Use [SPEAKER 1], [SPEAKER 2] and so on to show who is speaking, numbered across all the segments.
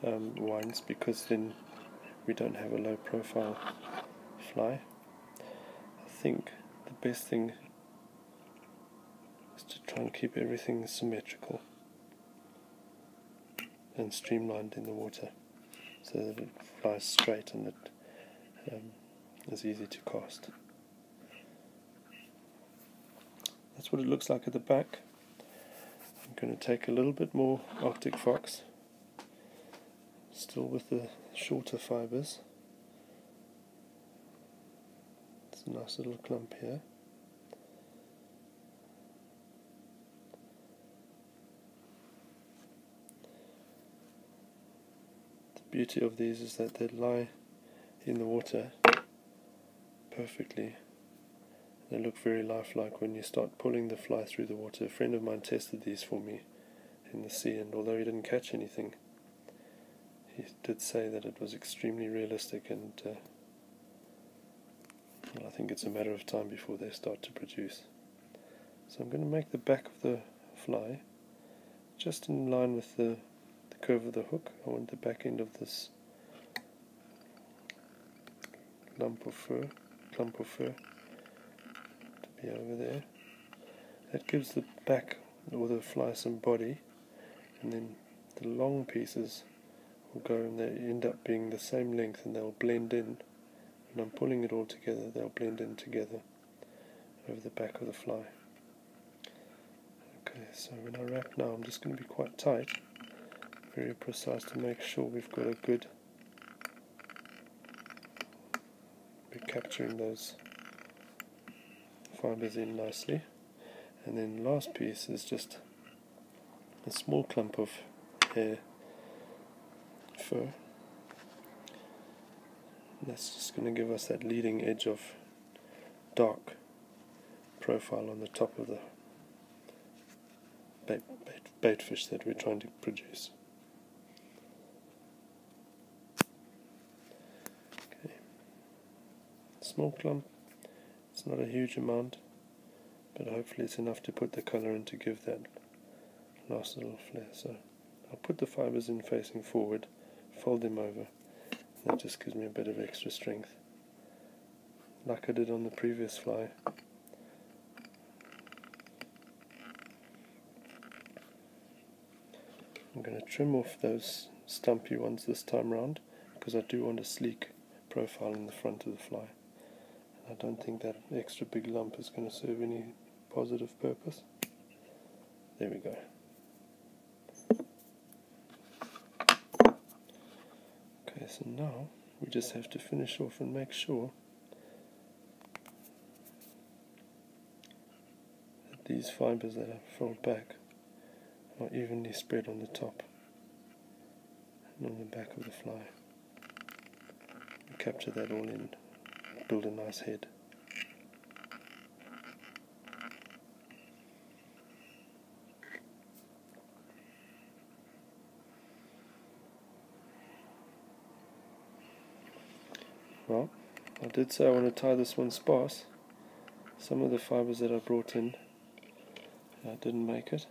[SPEAKER 1] winds, because then we don't have a low profile fly. I think the best thing is to try and keep everything symmetrical and streamlined in the water, so that it flies straight and it is easy to cast. That's what it looks like at the back. I'm going to take a little bit more Arctic Fox, still with the shorter fibres. It's a nice little clump here. The beauty of these is that they lie in the water perfectly. They look very lifelike when you start pulling the fly through the water. A friend of mine tested these for me in the sea, and although he didn't catch anything, he did say that it was extremely realistic, and well, I think it's a matter of time before they start to produce. So I'm going to make the back of the fly just in line with the curve of the hook. I want the back end of this clump of fur to be over there. That gives the back or the fly some body, and then the long pieces will go and they end up being the same length, and they'll blend in. When I'm pulling it all together, they'll blend in together over the back of the fly. Okay, so when I wrap now, I'm just going to be quite tight, very precise, to make sure we've got a good, we're capturing those fibers in nicely. And then the last piece is just a small clump of hair, fur. And that's just going to give us that leading edge of dark profile on the top of the baitfish that we're trying to produce. Okay. Small clump. It's not a huge amount, but hopefully it's enough to put the colour in to give that last little flare. So I'll put the fibres in facing forward, fold them over. That just gives me a bit of extra strength, like I did on the previous fly. I'm going to trim off those stumpy ones this time round, because I do want a sleek profile in the front of the fly. I don't think that extra big lump is going to serve any positive purpose. There we go. Okay, so now we just have to finish off and make sure that these fibres that are folded back are evenly spread on the top and on the back of the fly. And capture that all in. Build a nice head. Well, I did say I want to tie this one sparse. Some of the fibres that I brought in didn't make it.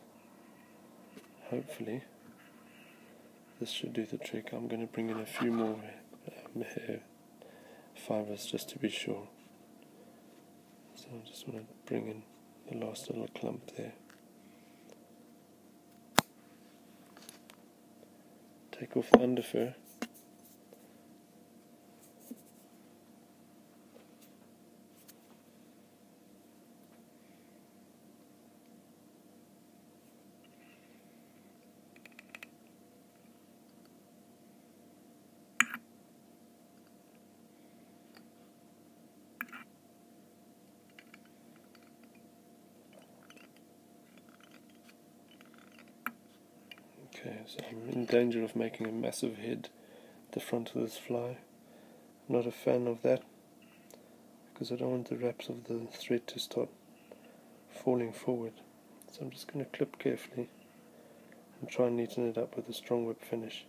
[SPEAKER 1] Hopefully this should do the trick. I'm going to bring in a few more hair fibres just to be sure. So I just want to bring in the last little clump there. Take off the underfur. Okay, so I'm in danger of making a massive head at the front of this fly. I'm not a fan of that, because I don't want the wraps of the thread to start falling forward. So I'm just going to clip carefully and try and neaten it up with a strong whip finish.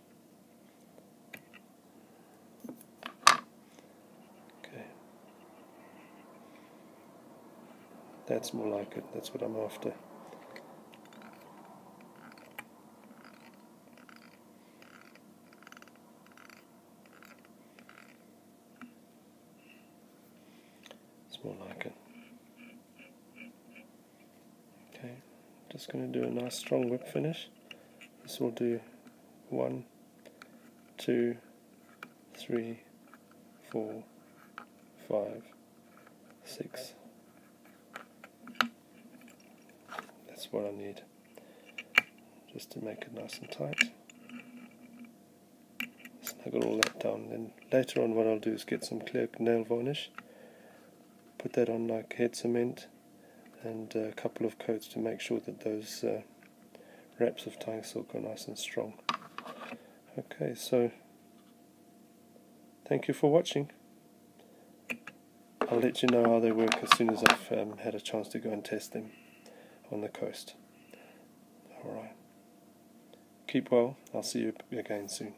[SPEAKER 1] Okay, that's more like it. That's what I'm after. It's more like it. Okay, just going to do a nice strong whip finish. This will do 1, 2, 3, 4, 5, 6. That's what I need, just to make it nice and tight. Snuggle all that down. Then later on what I'll do is get some clear nail varnish, put that on like head cement, and a couple of coats to make sure that those wraps of tying silk are nice and strong. Okay, so thank you for watching. I'll let you know how they work as soon as I've had a chance to go and test them on the coast. Alright. Keep well. I'll see you again soon.